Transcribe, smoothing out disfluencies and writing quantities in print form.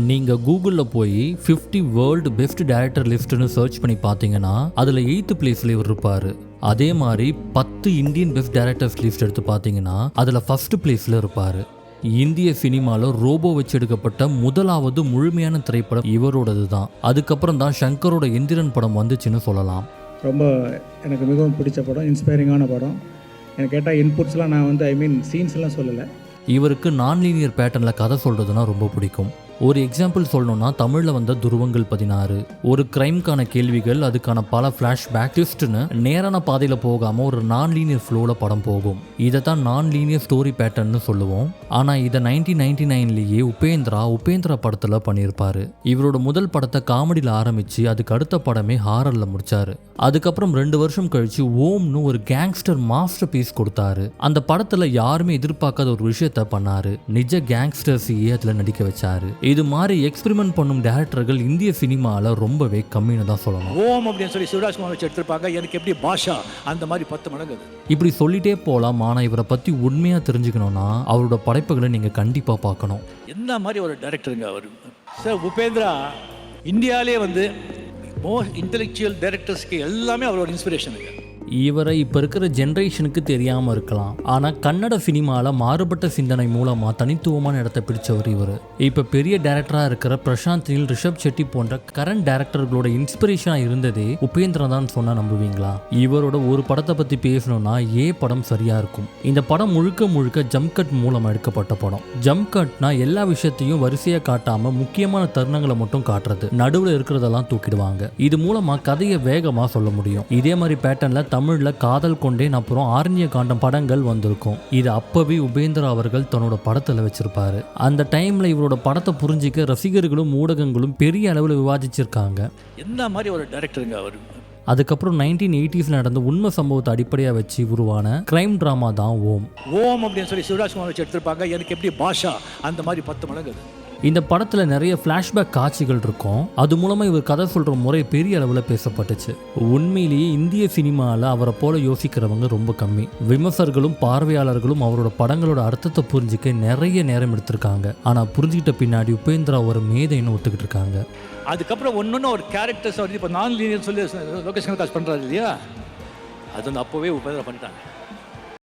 நீங்கள் கூகுளில் போய் 50 வேர்ல்டு பெஸ்ட் டைரக்டர் லிஸ்ட்னு சர்ச் பண்ணி பார்த்தீங்கன்னா அதில் 8th பிளேஸில் இவர் இருப்பார். அதே மாதிரி 10 இந்தியன் பெஸ்ட் டைரக்டர்ஸ் லிஸ்ட் எடுத்து பார்த்தீங்கன்னா அதில் ஃபர்ஸ்ட் பிளேஸில் இருப்பார். இந்திய சினிமாவில் ரோபோ வச்சு எடுக்கப்பட்ட முதலாவது முழுமையான திரைப்படம் இவரோடது தான். அதுக்கப்புறம் தான் சங்கரோட எந்திரன் படம் வந்துச்சுன்னு சொல்லலாம். ரொம்ப எனக்கு மிகவும் பிடிச்ச படம், இன்ஸ்பைரிங்கான படம். எனக்கு கேட்டால் இன்புட்ஸ்லாம் நான் சீன்ஸ்லாம் சொல்லலை. இவருக்கு நான் லீனியர் பேட்டர்னில் கதை சொல்கிறதுனா ரொம்ப பிடிக்கும். ஒரு எக்ஸாம்பிள் சொல்லணும்னா தமிழில் வந்த துருவங்கள் 16 ஒரு கிரைம்கான கேள்விகள், அதுக்கான பல ஃப்ளாஷ்பேக் ட்விஸ்ட்னு நேரான பாதையில் போகாமல் ஒரு நான் லீனியர் ஃப்ளோவில் படம் போகும். இதை தான் நான் லீனியர் ஸ்டோரி பேட்டர்ன்னு சொல்லுவோம். ஆனால் இதை 1999லேயே உபேந்திரா படத்தில் பண்ணியிருப்பார். இவரோட முதல் படத்தை காமெடியில் ஆரம்பித்து அதுக்கு அடுத்த படமே ஹாரரில் முடித்தார். அதுக்கப்புறம் 2 வருஷம் கழித்து ஓம்னு ஒரு கேங்ஸ்டர் மாஸ்டர் பீஸ் கொடுத்தாரு. அந்த படத்தில் யாருமே எதிர்பார்க்காத ஒரு விஷயத்த பண்ணார். நிஜ கேங்ஸ்டர்ஸையே அதில் நடிக்க வச்சாரு. இது மாதிரி எக்ஸ்பெரிமெண்ட் பண்ணும் டைரக்டர்கள் இந்திய சினிமாவில் ரொம்பவே கம்மின்னு தான் சொல்லணும். ஓம் அப்படின்னு சொல்லி சிவராஜ்குமார் வச்சு எடுத்திருப்பாங்க. எனக்கு எப்படி பாஷா அந்த மாதிரி 10 மடங்கு. இப்படி சொல்லிட்டே போகலாம். ஆனால் இவரை பற்றி உண்மையாக தெரிஞ்சுக்கணும்னா அவரோட படைப்புகளை நீங்கள் கண்டிப்பாக பார்க்கணும். என்ன மாதிரி ஒரு டைரக்டருங்க அவர் சார். உபேந்திரா இந்தியாவிலே மோஸ்ட் இன்டெலெக்சுவல் டைரக்டர்ஸ்க்கு எல்லாமே அவரோட இன்ஸ்பிரேஷனுங்க. இவரை இப்போ இருக்கிற ஜென்ரேஷனுக்கு தெரியாமல் இருக்கலாம். ஆனால் கன்னட சினிமாவில் மாறுபட்ட சிந்தனை மூலமாக தனித்துவமான இடத்தை பிடிச்சவர் இவர். இப்போ பெரிய டைரக்டராக இருக்கிற பிரசாந்த் நீல், ரிஷப் செட்டி போன்ற கரண்ட் டைரக்டர்களோட இன்ஸ்பிரேஷனாக இருந்ததே உபேந்திரா தான் சொன்னால் நம்புவீங்களா? இவரோட ஒரு படத்தை பற்றி பேசணும்னா படம் சரியாக இருக்கும். இந்த படம் முழுக்க ஜம்ப் கட் மூலமாக எடுக்கப்பட்ட படம். ஜம்ப் கட்னா எல்லா விஷயத்தையும் வரிசையாக காட்டாமல் முக்கியமான தருணங்களை மட்டும் காட்டுறது, நடுவில் இருக்கிறதெல்லாம் தூக்கிடுவாங்க. இது மூலமாக கதையை வேகமாக சொல்ல முடியும். இதே மாதிரி பேட்டர்னில் தமிழில் காதல் கொண்டேன், அப்புறம் ஆரண்ய காண்டம் படங்கள் வந்திருக்கும். இது அப்பவே உபேந்திரா அவர்கள் தன்னோட படத்தில் வச்சிருப்பாரு. அந்த டைம்ல இவரோட படத்தை புரிஞ்சிக்க ரசிகர்களும் ஊடகங்களும் பெரிய அளவில் விவாதிச்சிருக்காங்க. என்ன மாதிரி ஒரு டைரக்டருங்க அவர். அதுக்கப்புறம் 1980s நடந்த உண்மை சம்பவத்தை அடிப்படையாக வச்சு உருவான கிரைம் டிராமா தான் ஓம். ஓம் அப்படின்னு சொல்லி சிவராஜ்குமார் வச்சு எடுத்திருப்பாங்க. எனக்கு எப்படி பாஷா அந்த மாதிரி 10 மடங்கு. இந்த படத்தில் நிறைய ஃப்ளாஷ்பேக் காட்சிகள் இருக்கும். அது மூலமாக இவர் கதை சொல்கிற முறை பெரிய அளவில் பேசப்பட்டுச்சு. உண்மையிலேயே இந்திய சினிமாவில் அவரை போல யோசிக்கிறவங்க ரொம்ப கம்மி. விமர்சகர்களும் பார்வையாளர்களும் அவரோட படங்களோட அர்த்தத்தை புரிஞ்சிக்க நிறைய நேரம் எடுத்திருக்காங்க. ஆனால் புரிஞ்சுக்கிட்ட பின்னாடி உபேந்திரா ஒரு மேதைன்னு ஒத்துக்கிட்டு இருக்காங்க. அதுக்கப்புறம் ஒன்று ஒரு கேரக்டர்ஸ் இப்போ நான் லீனியர் சொல்லி லொகேஷன் காசு பண்ணுறாரு இல்லையா, அது அப்போவே உபேந்திரா பண்ணிட்டாங்க.